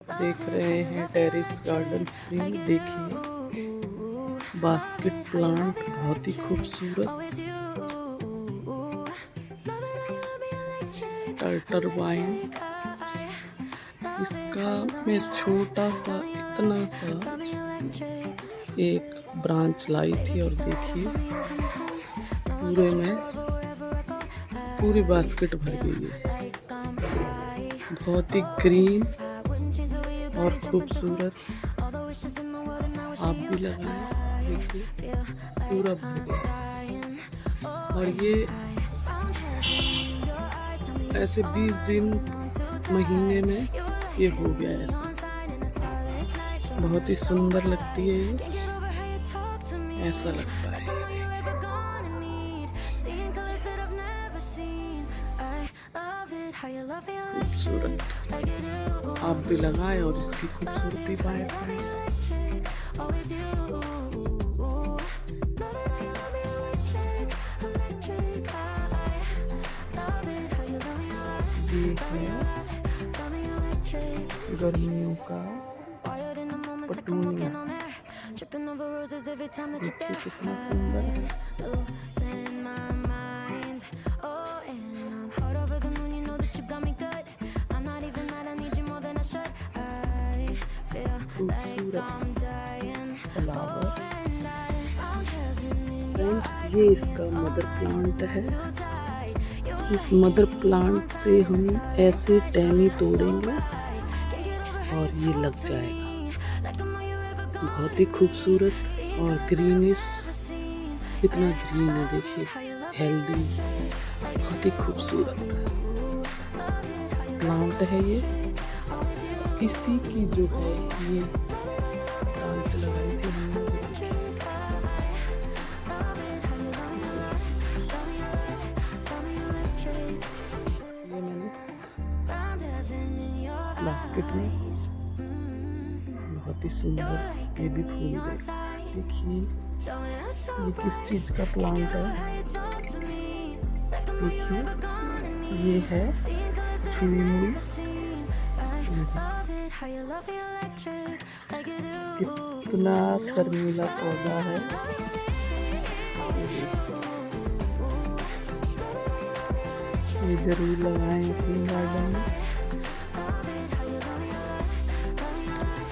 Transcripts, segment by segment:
देख रहे हैं टेरेस गार्डन स्प्रिंग। देखिए बास्केट प्लांट बहुत ही खूबसूरत। टर्टर वाइन, इसका मैं छोटा सा इतना सा एक ब्रांच लाई थी और देखिए पूरे में पूरी बास्केट भर गई है इससे। बहुत ही ग्रीन और खूबसूरत। आप भी लगाएं, देखिए पूरा भर गया। और ये ऐसे 20 दिन महीने में ये हो गया ऐसा। बहुत ही सुंदर लगती है ये, ऐसा लगता है खूबसूरत। आप भी लगाएं और इसकी खूबसूरती पाएं। ये है गर्मियों का पटूनिया। देखिए कितना सुंदर है। खूबसूरत फ्लावर। फ्रेंड्स ये इसका मदर प्लांट है। इस मदर प्लांट से हम ऐसे टहनी तोड़ेंगे और ये लग जाएगा। बहुत ही खूबसूरत और ग्रीनिश, कितना ग्रीन है देखिए, हेल्दी, बहुत ही खूबसूरत प्लांट है ये। इसी की जो है ये प्लांट लगाई थी हमने। ये मैंने बास्केट में बहुत ही सुंदर ये भी फूल देखिए। ये किस चीज का प्लांट है देखिए। ये है चूनी। कितना शर्मीला पौधा है। ये जरूर लगाएं अपने गार्डन में।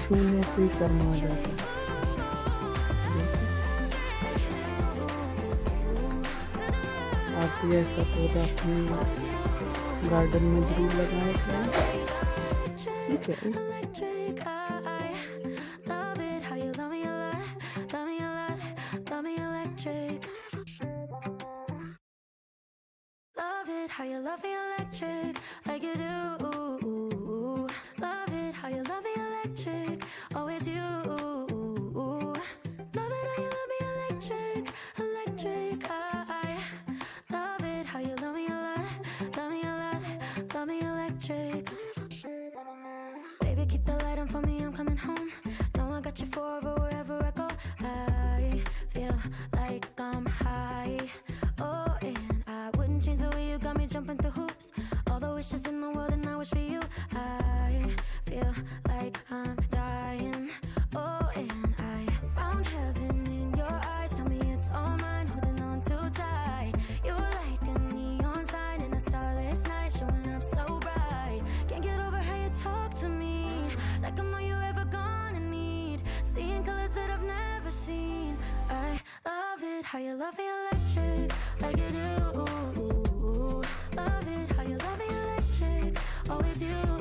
छूने से शर्मा जाता है। आप भी ऐसा पौधा अपने गार्डन में जरूर लगाएं। ठीक है। How you love me electric, like you do. Love it, how you love me electric, always you. Love it, how you love me electric, electric. I love it, how you love me a lot, love me a lot, love me electric. Baby, keep the light on for me, I'm coming home. Know I got you forever, wherever I go. I feel like I'm high. Oh, and I wouldn't change the way you got me jumping through hoops. All the wishes in the world and I wish for you. I feel like I'm dying. Oh, and I found heaven in your eyes. Tell me it's all mine, holding on too tight. You were like a neon sign in a starless night, showing up so bright. Can't get over how you talk to me, like I'm all you ever gonna need. Seeing colors that I've never seen. I love it, how you love me electric, like you do. Love it, how you love me electric, always you.